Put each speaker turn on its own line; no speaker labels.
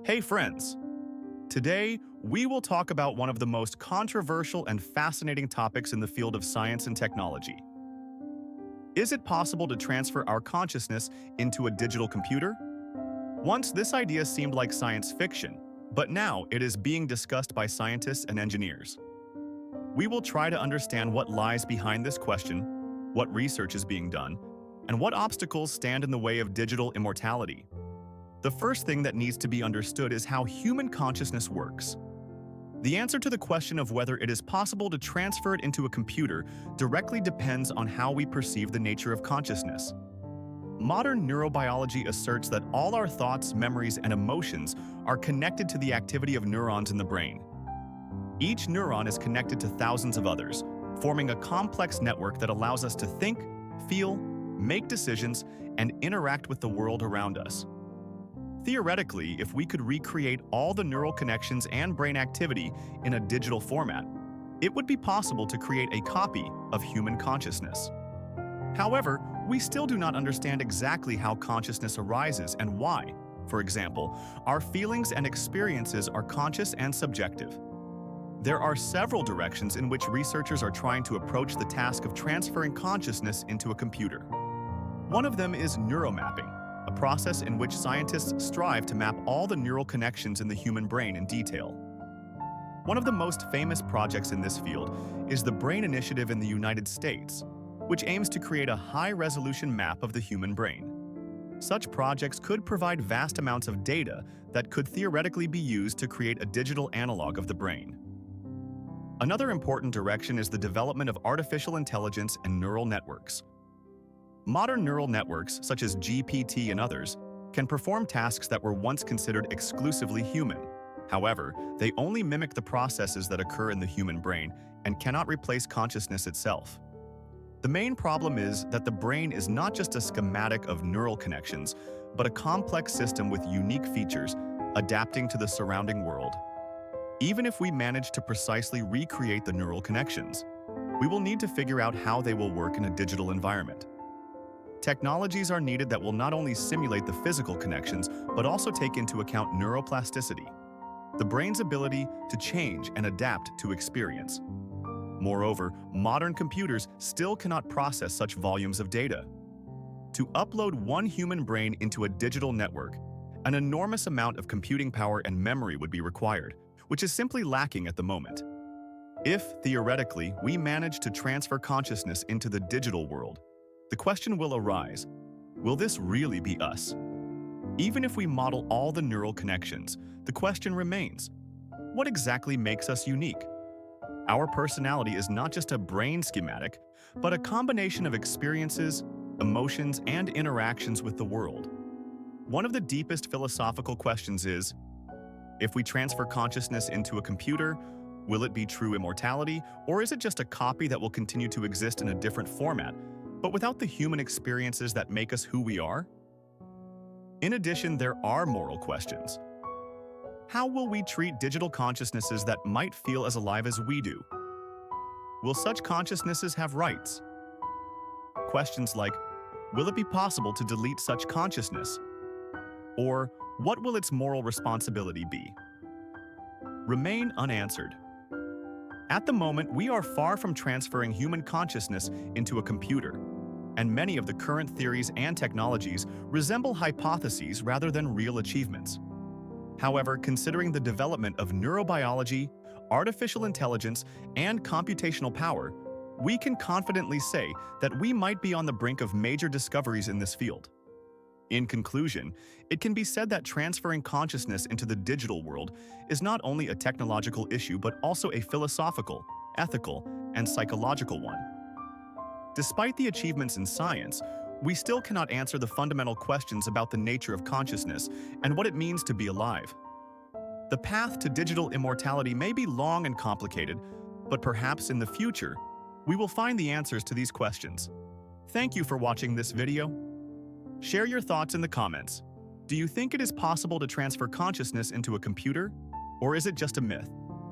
Hey friends! Today, we will talk about one of the most controversial and fascinating topics in the field of science and technology. Is it possible to transfer our consciousness into a digital computer? Once this idea seemed like science fiction, but now it is being discussed by scientists and engineers. We will try to understand what lies behind this question, what research is being done, and what obstacles stand in the way of digital immortality. The first thing that needs to be understood is how human consciousness works. The answer to the question of whether it is possible to transfer it into a computer directly depends on how we perceive the nature of consciousness. Modern neurobiology asserts that all our thoughts, memories, and emotions are connected to the activity of neurons in the brain. Each neuron is connected to thousands of others, forming a complex network that allows us to think, feel, make decisions, and interact with the world around us. Theoretically, if we could recreate all the neural connections and brain activity in a digital format, it would be possible to create a copy of human consciousness. However, we still do not understand exactly how consciousness arises and why. For example, our feelings and experiences are conscious and subjective. There are several directions in which researchers are trying to approach the task of transferring consciousness into a computer. One of them is neuromapping, a process in which scientists strive to map all the neural connections in the human brain in detail. One of the most famous projects in this field is the Brain Initiative in the United States, which aims to create a high-resolution map of the human brain. Such projects could provide vast amounts of data that could theoretically be used to create a digital analog of the brain. Another important direction is the development of artificial intelligence and neural networks. Modern neural networks, such as GPT and others, can perform tasks that were once considered exclusively human. However, they only mimic the processes that occur in the human brain and cannot replace consciousness itself. The main problem is that the brain is not just a schematic of neural connections, but a complex system with unique features, adapting to the surrounding world. Even if we manage to precisely recreate the neural connections, we will need to figure out how they will work in a digital environment. Technologies are needed that will not only simulate the physical connections, but also take into account neuroplasticity, the brain's ability to change and adapt to experience. Moreover, modern computers still cannot process such volumes of data. To upload one human brain into a digital network, an enormous amount of computing power and memory would be required, which is simply lacking at the moment. If, theoretically, we manage to transfer consciousness into the digital world, the question will arise, will this really be us? Even if we model all the neural connections, the question remains, what exactly makes us unique? Our personality is not just a brain schematic, but a combination of experiences, emotions, and interactions with the world. One of the deepest philosophical questions is, if we transfer consciousness into a computer, will it be true immortality, or is it just a copy that will continue to exist in a different format, but without the human experiences that make us who we are? In addition, there are moral questions. How will we treat digital consciousnesses that might feel as alive as we do? Will such consciousnesses have rights? Questions like, will it be possible to delete such consciousness? Or, what will its moral responsibility be? Remain unanswered. At the moment, we are far from transferring human consciousness into a computer, and many of the current theories and technologies resemble hypotheses rather than real achievements. However, considering the development of neurobiology, artificial intelligence, and computational power, we can confidently say that we might be on the brink of major discoveries in this field. In conclusion, it can be said that transferring consciousness into the digital world is not only a technological issue but also a philosophical, ethical, and psychological one. Despite the achievements in science, we still cannot answer the fundamental questions about the nature of consciousness and what it means to be alive. The path to digital immortality may be long and complicated, but perhaps in the future, we will find the answers to these questions. Thank you for watching this video. Share your thoughts in the comments. Do you think it is possible to transfer consciousness into a computer, or is it just a myth?